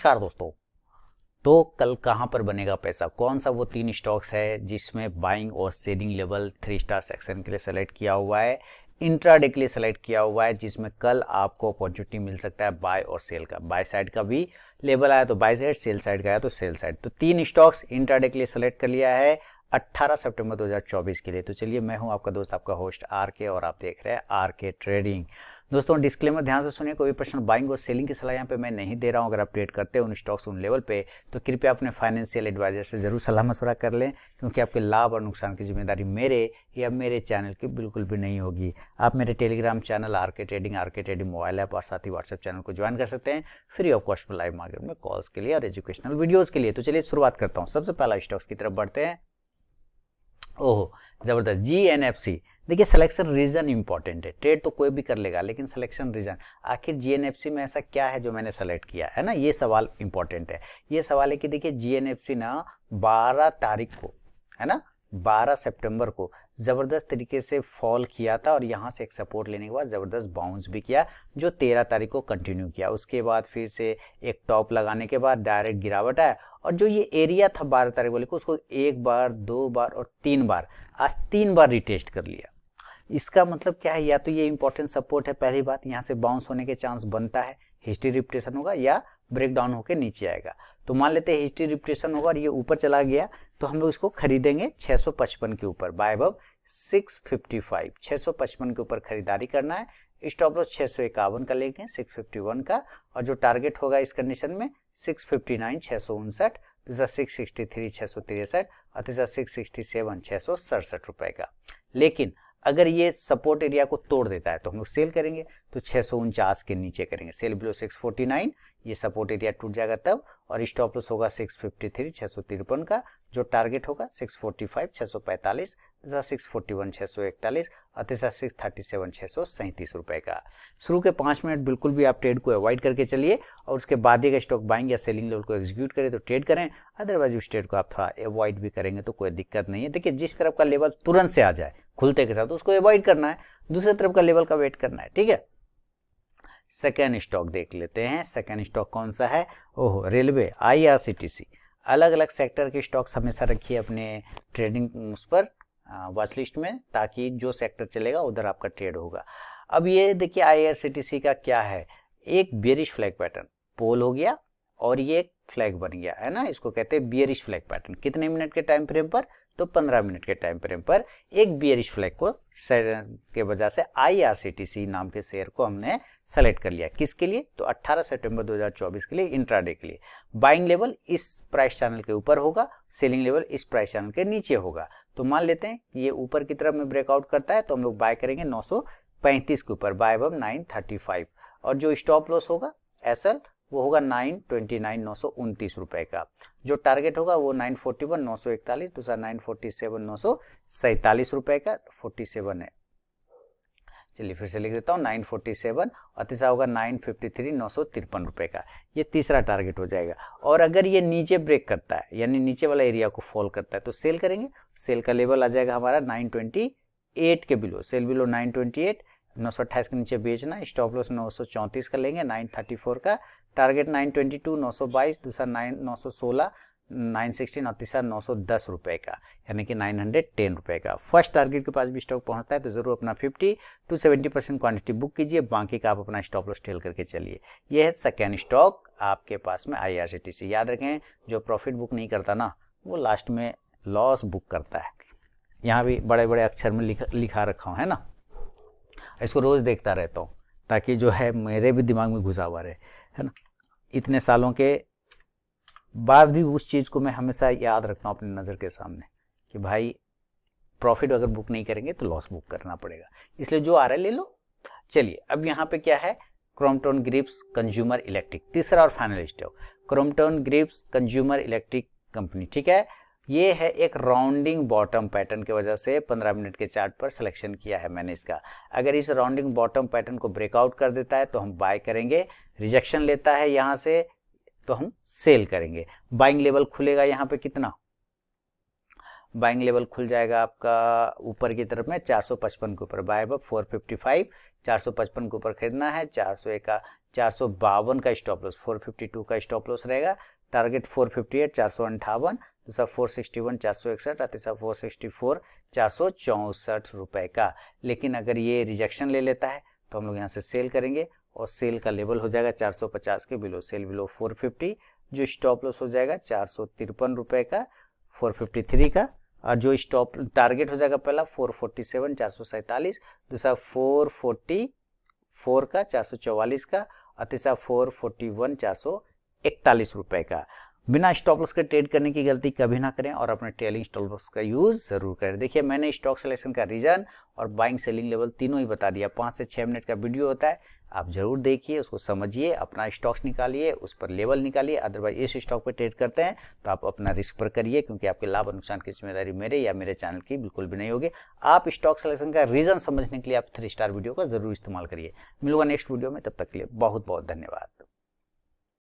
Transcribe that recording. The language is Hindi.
नमस्कार दोस्तों। तो कल कहां पर बनेगा पैसा, कौन सा वो 3 स्टॉक्स है जिसमें बाइंग और सेलिंग लेवल 3 स्टार सेक्शन के लिए सेलेक्ट किया हुआ है, इंट्राडे के लिए सेलेक्ट किया हुआ है, जिसमें कल आपको अपॉर्चुनिटी मिल सकता है बाय और सेल का। बाय साइड का भी लेवल आया तो बाय साइड, सेल साइड का आया तो सेल साइड। तो 3 स्टॉक्स इंट्राडे के लिए सेलेक्ट कर लिया है 18 सितंबर 2024 के लिए। तो चलिए, मैं हूं आपका दोस्त, आपका होस्ट आर के, और आप देख रहे हैं आर के ट्रेडिंग। दोस्तों डिस्क्लेमर ध्यान से सुनिए, कोई पर्सन बाइंग और सेलिंग की सलाह यहाँ पे मैं नहीं दे रहा हूँ। अगर आप ट्रेड करते हैं उन स्टॉक्स उन लेवल पे, तो कृपया अपने फाइनेंशियल एडवाइजर से जरूर सलाह मशवरा कर लें, क्योंकि आपके लाभ और नुकसान की जिम्मेदारी मेरे या मेरे चैनल की बिल्कुल भी नहीं होगी। आप मेरे टेलीग्राम चैनल आर के ट्रेडिंग मोबाइल ऐप और साथ ही व्हाट्सएप चैनल को ज्वाइन कर सकते हैं फ्री ऑफ कॉस्ट में लाइव मार्केट में कॉल्स के लिए और एजुकेशनल वीडियोज़ के लिए। तो चलिए शुरुआत करता हूँ। सबसे पहला स्टॉक्स की तरफ बढ़ते हैं। ओहो जबरदस्त, जीएनएफसी। देखिए, सिलेक्शन रीजन इंपॉर्टेंट है। ट्रेड तो कोई भी कर लेगा, लेकिन सिलेक्शन रीजन, आखिर जीएनएफसी में ऐसा क्या है जो मैंने सेलेक्ट किया है ना, ये सवाल इंपॉर्टेंट है। ये सवाल है कि देखिए, जीएनएफसी ना 12 तारीख को, है ना, 12 सितंबर को जबरदस्त तरीके से फॉल किया था और यहाँ से एक सपोर्ट लेने के बाद जबरदस्त बाउंस भी किया, जो 13 तारीख को कंटिन्यू किया। उसके बाद फिर से एक टॉप लगाने के बाद डायरेक्ट गिरावट आया, और जो ये एरिया था 12 तारीख वाले को, उसको 1 बार 2 बार और 3 बार, आज 3 बार रिटेस्ट कर लिया। इसका मतलब क्या है, या तो ये इंपॉर्टेंट सपोर्ट है, पहली बात, यहाँ से बाउंस होने के चांस बनता है, हिस्ट्री रिपीटेशन होगा या ब्रेक डाउन होकर नीचे आएगा। तो मान लेते हैं हिस्ट्री रिपीटेशन होगा और ये ऊपर चला गया, तो हम लोग इसको खरीदेंगे 655 के ऊपर, बाय अबव 655, 655 के ऊपर खरीदारी करना है। स्टॉप लॉस 651 का लेंगे, 651 का, और जो टारगेट होगा इस कंडीशन में 659, 659, दूसरा 663, 663, और तीसरा 667, 667 रुपए का। लेकिन अगर ये सपोर्ट एरिया को तोड़ देता है तो हम लोग सेल करेंगे, तो 649 के नीचे करेंगे, सेल बिलो 649, ये सपोर्ट एरिया टूट जाएगा तब, और स्टॉप लॉस होगा 653, 653 का, जो टारगेट होगा 645, 645, 641, 641, और तीसरा 637, 637 रुपए का। शुरू के 5 मिनट बिल्कुल भी आप ट्रेड को अवॉइड करके चलिए, और उसके बाद ही स्टॉक बाइंग या सेलिंग लेवल को एग्जीक्यूट करें तो ट्रेड करें, अदरवाइज उस ट्रेड को आप थोड़ा अवॉइड भी करेंगे तो कोई दिक्कत नहीं है। देखिए, जिस तरफ का लेवल तुरंत से आ जाए खुलते के साथ उसको अवॉइड करना है, दूसरे तरफ का लेवल का वेट करना है, ठीक है। सेकेंड स्टॉक देख लेते हैं। सेकेंड स्टॉक कौन सा है? ओहो, रेलवे, आईआरसीटीसी। अलग अलग सेक्टर के स्टॉक्स हमेशा रखिए अपने ट्रेडिंग उस पर वॉच लिस्ट में, ताकि जो सेक्टर चलेगा उधर आपका ट्रेड होगा। अब ये देखिए, आईआरसीटीसी का क्या है, एक बेयरिश फ्लैग पैटर्न पोल हो गया और ये एक फ्लैग बन गया, है ना, इसको कहते हैं बियरिश फ्लैग पैटर्न। कितने मिनट के टाइम फ्रेम पर? तो 15 मिनट के टाइम फ्रेम पर एक बियरिश फ्लैग को के वजह से आईआरसीटीसी नाम के शेयर को हमने सेलेक्ट कर लिया। किसके लिए? तो 18 सितंबर 2024 के लिए, इंट्राडे के लिए। बाइंग लेवल इस प्राइस चैनल के ऊपर होगा, सेलिंग लेवल इस प्राइस चैनल के नीचे होगा। तो मान लेते हैं कि ये ऊपर की तरफ में ब्रेकआउट करता है तो हम लोग बाय करेंगे 935 के ऊपर, बाय अबव 935, और जो स्टॉप लॉस होगा एसएल वो होगा 929, 929 रुपए का। जो टारगेट होगा वो 941, 941, दूसरा 947, 947 रुपए का, 47 है, चलिए फिर से लिख देता हूँ, 947, और तीसरा होगा 953, 953 रुपए का। ये तीसरा टारगेट हो जाएगा। और अगर ये नीचे ब्रेक करता है, यानी नीचे वाला एरिया को फॉल करता है, तो सेल करेंगे। सेल का लेवल आ जाएगा हमारा 928 के बिलो, सेल बिलो 928, 928 के नीचे बेचना। स्टॉप लॉस 934 का लेंगे, 934 का, टारगेट 922, 922, दूसरा 916, 916, और तीसरा 910 रुपए का, यानी कि 910 रुपए का। फर्स्ट टारगेट के पास भी स्टॉक पहुंचता है तो जरूर अपना 50 to 70% क्वांटिटी बुक कीजिए, बाकी का आप अपना स्टॉप लॉस टेल करके चलिए। यह है सेकेंड स्टॉक आपके पास में, आईआरसीटीसी। याद रखें, जो प्रॉफिट बुक नहीं करता ना, वो लास्ट में लॉस बुक करता है। यहाँ भी बड़े बड़े अक्षर में लिखा रखा हूँ, है ना, इसको रोज देखता रहता हूँ ताकि जो है मेरे भी दिमाग में घुसा हुआ रहे, है ना। इतने सालों के बाद भी उस चीज़ को मैं हमेशा याद रखता हूँ अपनी नज़र के सामने कि भाई प्रॉफिट अगर बुक नहीं करेंगे तो लॉस बुक करना पड़ेगा, इसलिए जो आ रहा है ले लो। चलिए, अब यहाँ पे क्या है, क्रॉम्पटन ग्रिप्स कंज्यूमर इलेक्ट्रिक, तीसरा और final stock, Crompton Greaves consumer electric company, ठीक है। ये है एक राउंडिंग बॉटम पैटर्न की वजह से 15 मिनट के चार्ट पर सिलेक्शन किया है मैंने इसका। अगर इस राउंडिंग बॉटम पैटर्न को ब्रेकआउट कर देता है तो हम बाय करेंगे, रिजेक्शन लेता है यहाँ से तो हम सेल करेंगे। बाइंग लेवल खुलेगा यहाँ पे कितना, बाइंग लेवल खुल जाएगा आपका ऊपर की तरफ में 455 के ऊपर, बाय अब 455, 455 के ऊपर खरीदना है। 401 का 452 का स्टॉप लॉस, 452 का स्टॉप लॉस रहेगा। टारगेट 458, 458, दूसरा 461, 461, तीसरा 464, 464 रुपए का। लेकिन अगर ये रिजेक्शन ले लेता है तो हम लोग यहाँ से सेल करेंगे और सेल का लेवल हो जाएगा 450 के बिलो, सेल बिलो 450, जो स्टॉप लॉस हो जाएगा 453 रुपए का, 453 का। और जो स्टॉप टारगेट हो जाएगा पहला 447, 447, दूसरा 444 का, 444 का, और तीसरा 441, 441 रुपए का। बिना स्टॉप लॉस के ट्रेड करने की गलती कभी ना करें और अपने ट्रेलिंग स्टॉप लॉस का यूज जरूर करें। देखिए मैंने स्टॉक सिलेक्शन का रीजन और बाइंग सेलिंग लेवल तीनों ही बता दिया। 5 से 6 मिनट का वीडियो होता है, आप जरूर देखिए, उसको समझिए, अपना स्टॉक्स निकालिए, उस पर लेवल निकालिए। अदरवाइज इस स्टॉक पर ट्रेड करते हैं तो आप अपना रिस्क पर करिए, क्योंकि आपके लाभ और नुकसान की जिम्मेदारी मेरे या मेरे चैनल की बिल्कुल भी नहीं होगी। आप स्टॉक सिलेक्शन का रीजन समझने के लिए आप 3 स्टार वीडियो का जरूर इस्तेमाल करिए। मिलूंगा नेक्स्ट वीडियो में, तब तक के लिए बहुत बहुत धन्यवाद।